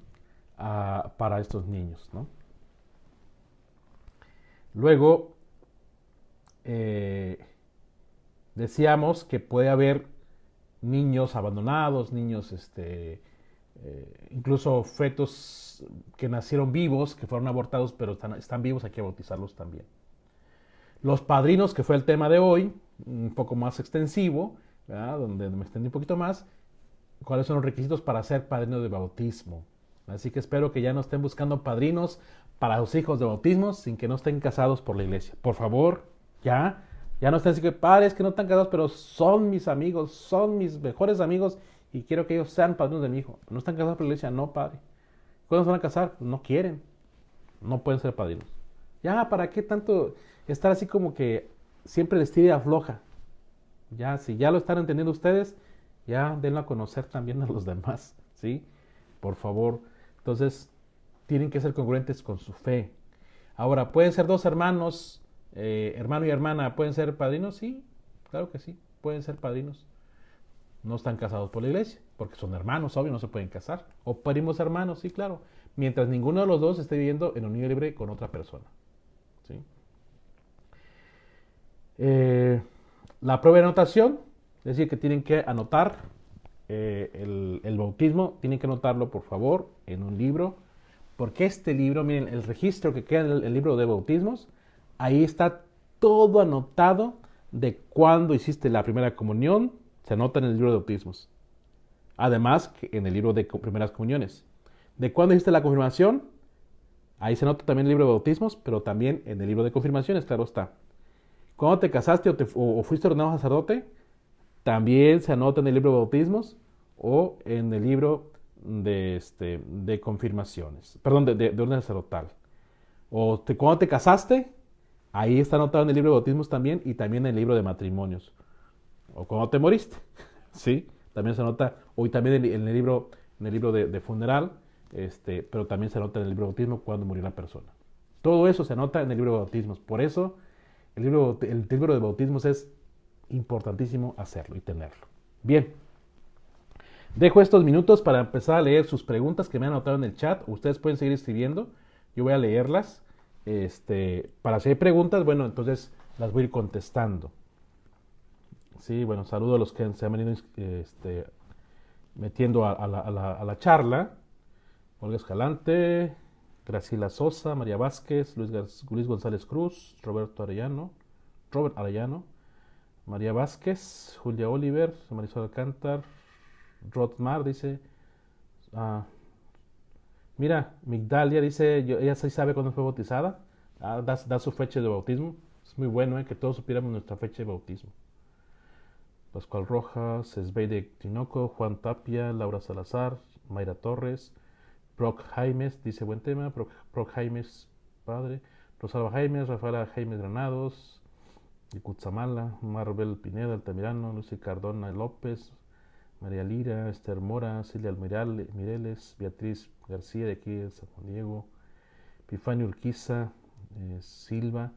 para estos niños, ¿no? Luego, decíamos que puede haber niños abandonados, niños, incluso fetos que nacieron vivos, que fueron abortados, pero están vivos, hay que bautizarlos también. Los padrinos, que fue el tema de hoy, un poco más extensivo, ¿verdad? Donde me extendí un poquito más, cuáles son los requisitos para ser padrino de bautismo. Así que espero que ya no estén buscando padrinos para los hijos de bautismo sin que no estén casados por la iglesia. Por favor, ya no estén así que padres que no están casados, pero son mis amigos, son mis mejores amigos y quiero que ellos sean padrinos de mi hijo. No están casados por la iglesia, no, padre. ¿Cuándo se van a casar? No quieren, no pueden ser padrinos. Ya, ¿para qué tanto estar así como que siempre les tira y afloja? Ya, si ya lo están entendiendo ustedes, ya denlo a conocer también a los demás, ¿sí? Por favor. Entonces, tienen que ser congruentes con su fe. Ahora, ¿pueden ser dos hermanos, hermano y hermana, pueden ser padrinos? Sí, claro que sí, pueden ser padrinos. No están casados por la iglesia, porque son hermanos, obvio, no se pueden casar. O primos hermanos, sí, claro. Mientras ninguno de los dos esté viviendo en unión libre con otra persona. ¿Sí? La prueba de anotación, es decir, que tienen que anotar el bautismo, tienen que anotarlo, por favor, en un libro. Porque este libro, miren, el registro que queda en el libro de bautismos, ahí está todo anotado de cuándo hiciste la primera comunión, se anota en el libro de bautismos. Además, que en el libro de primeras comuniones. De cuándo hiciste la confirmación, ahí se anota también el libro de bautismos, pero también en el libro de confirmaciones, claro está. Cuando te casaste o fuiste ordenado sacerdote, también se anota en el libro de bautismos o en el libro de confirmaciones, perdón, de orden sacerdotal. Cuando te casaste, ahí está anotado en el libro de bautismos también y también en el libro de matrimonios. O cuando te moriste, ¿sí? También se anota, o también en el libro de funeral, pero también se anota en el libro de bautismo cuando murió la persona. Todo eso se anota en el libro de bautismos. Por eso el libro de bautismos es importantísimo hacerlo y tenerlo. Bien, dejo estos minutos para empezar a leer sus preguntas que me han anotado en el chat. Ustedes pueden seguir escribiendo, yo voy a leerlas. Para hacer preguntas, bueno, entonces las voy a ir contestando. Sí, bueno, saludo a los que se han venido metiendo a la charla. Olga Escalante, Graciela Sosa, María Vázquez, Luis González Cruz, Robert Arellano, María Vázquez, Julia Oliver, Marisol Alcántar, Rodmar dice, mira, Migdalia dice, ella sí sabe cuándo fue bautizada, da su fecha de bautismo. Es muy bueno que todos supiéramos nuestra fecha de bautismo. Pascual Rojas, Esbeide Tinoco, Juan Tapia, Laura Salazar, Mayra Torres, Brock Jaimes, dice buen tema, Brock Jaimes, padre, Rosalba Jaimes, Rafaela Jaimes Granados, Cutzamala, Marvel Pineda, Altamirano, Lucy Cardona López, María Lira, Esther Mora, Silvia Mireles, Beatriz García de aquí de San Juan Diego, Epifanio Urquiza, Silva.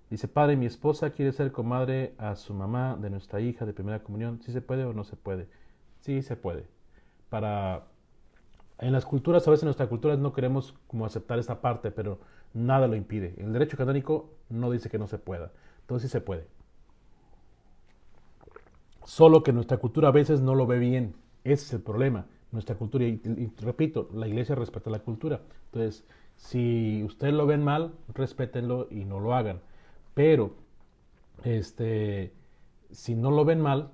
Dice, padre, mi esposa quiere ser comadre a su mamá de nuestra hija de primera comunión. ¿Sí se puede o no se puede? Sí, se puede. En las culturas, a veces en nuestra cultura no queremos como aceptar esta parte, pero nada lo impide. El derecho canónico no dice que no se pueda. Entonces sí se puede. Solo que nuestra cultura a veces no lo ve bien. Ese es el problema. Nuestra cultura, y repito, la iglesia respeta la cultura. Entonces, si ustedes lo ven mal, respétenlo y no lo hagan. Pero, si no lo ven mal,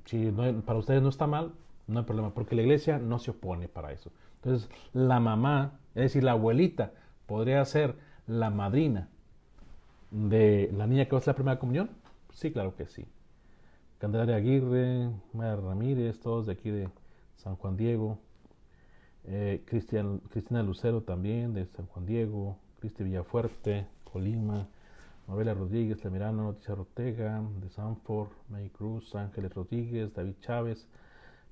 si no, para ustedes no está mal, no hay problema, porque la iglesia no se opone para eso. Entonces, la mamá, es decir, la abuelita, podría ser la madrina de la niña que va a hacer la primera comunión. Sí, claro que sí. Candelaria Aguirre, Maya Ramírez, todos de aquí de San Juan Diego. Cristina Lucero también de San Juan Diego. Cristi Villafuerte, Colima. Mabela Rodríguez, Lemirano, Noticias Ortega, de Sanford, May Cruz, Ángeles Rodríguez, David Chávez,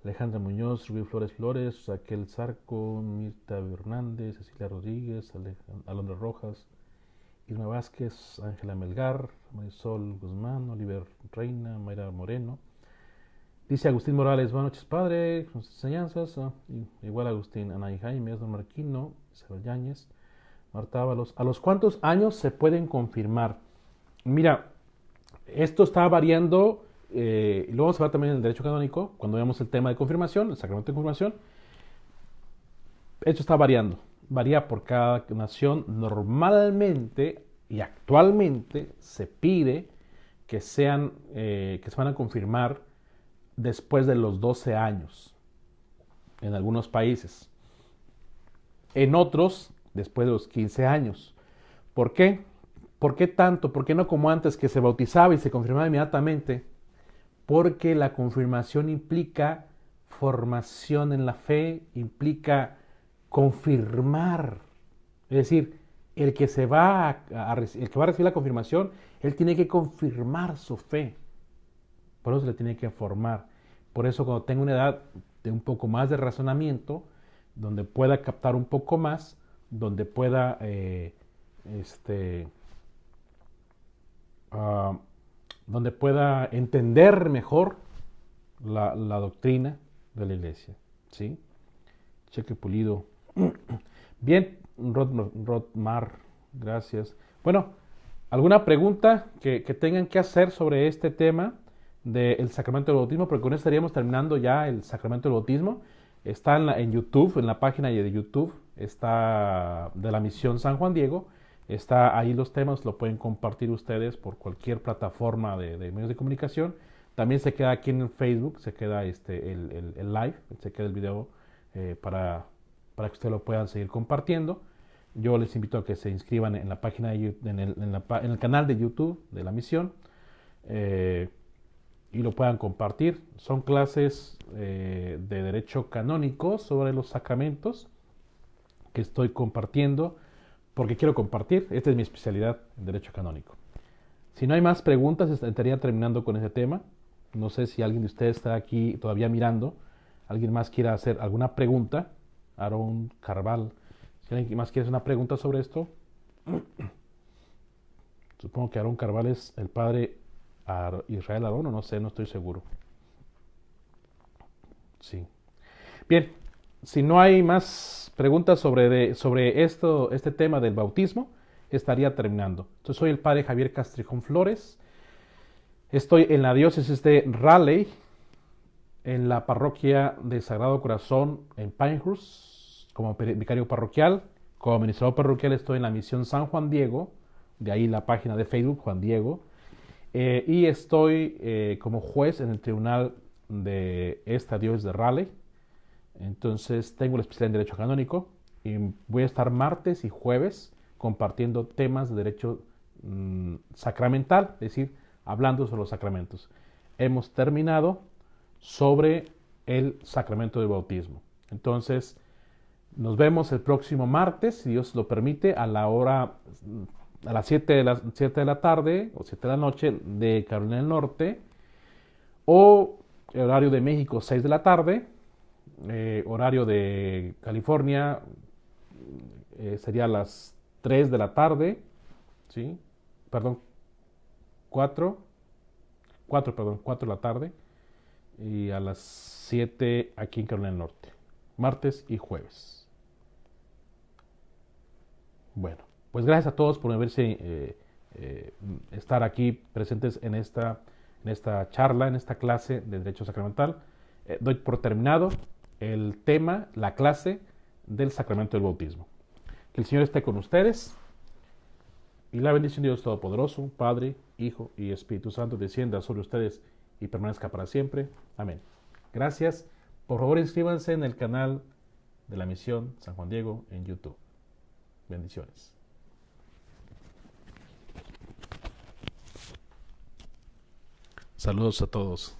Alejandra Muñoz, Rubí Flores, Raquel Zarco, Mirta Hernández, Cecilia Rodríguez, Alondra Rojas, Irma Vázquez, Ángela Melgar, Marisol Guzmán, Oliver Reina, Mayra Moreno. Dice Agustín Morales, buenas noches padre, con sus enseñanzas. Igual Agustín, Ana y Jaime, Don Marquino, Isabel Yáñez, Marta Ábalos. ¿A los cuántos años se pueden confirmar? Mira, esto está variando, y luego vamos a ver también en el derecho canónico, cuando veamos el tema de confirmación, el sacramento de confirmación. Esto está variando, varía por cada nación. Normalmente y actualmente se pide que se van a confirmar después de los 12 años, en algunos países. En otros, después de los 15 años. ¿Por qué? ¿Por qué tanto? ¿Por qué no como antes que se bautizaba y se confirmaba inmediatamente? Porque la confirmación implica formación en la fe, implica confirmar. Es decir, el que va a recibir la confirmación, él tiene que confirmar su fe. Por eso se le tiene que formar. Por eso cuando tenga una edad de un poco más de razonamiento, donde pueda captar un poco más, donde pueda este, ah, donde pueda entender mejor la doctrina de la iglesia. ¿Sí? Cheque Pulido. Bien, Rodmar, gracias. Bueno, ¿alguna pregunta que tengan que hacer sobre este tema del sacramento del bautismo? Porque con esto estaríamos terminando ya el sacramento del bautismo. Está en YouTube, en la página de YouTube, está de la Misión San Juan Diego. Está ahí los temas, lo pueden compartir ustedes por cualquier plataforma de medios de comunicación. También se queda aquí en Facebook, se queda el live, se queda el video para que ustedes lo puedan seguir compartiendo. Yo les invito a que se inscriban en la página en el canal de YouTube de la misión y lo puedan compartir. Son clases de derecho canónico sobre los sacramentos que estoy compartiendo porque quiero compartir. Esta es mi especialidad en derecho canónico. Si no hay más preguntas, estaría terminando con ese tema. No sé si alguien de ustedes está aquí todavía mirando. ¿Alguien más quiera hacer alguna pregunta? Aarón Carval. Si alguien más quiere hacer una pregunta sobre esto. Supongo que Aarón Carval es el padre Israel Aarón, o no sé, no estoy seguro. Sí. Bien, si no hay más preguntas sobre este tema del bautismo, estaría terminando. Yo soy el padre Javier Castrejón Flores. Estoy en la diócesis de Raleigh, en la parroquia de Sagrado Corazón en Pinehurst, como vicario parroquial. Como administrador parroquial estoy en la misión San Juan Diego, de ahí la página de Facebook, Juan Diego. Y estoy como juez en el tribunal de esta diócesis de Raleigh. Entonces tengo la especialidad en Derecho Canónico y voy a estar martes y jueves compartiendo temas de derecho sacramental, es decir, hablando sobre los sacramentos. Hemos terminado sobre el sacramento del bautismo. Entonces, nos vemos el próximo martes, si Dios lo permite, a las 7 de la tarde o 7 de la noche de Carolina del Norte, o el horario de México 6 de la tarde, horario de California sería a las 3 de la tarde, ¿sí? Perdón, 4 de la tarde, y a las 7 aquí en Carolina del Norte, martes y jueves. Bueno, pues gracias a todos por haberse estar aquí presentes en esta charla, en esta clase de Derecho Sacramental. Doy por terminado el tema, la clase del sacramento del bautismo. Que el Señor esté con ustedes y la bendición de Dios Todopoderoso, Padre, Hijo y Espíritu Santo descienda sobre ustedes y permanezca para siempre. Amén. Gracias. Por favor, inscríbanse en el canal de la Misión San Juan Diego en YouTube. Bendiciones. Saludos a todos.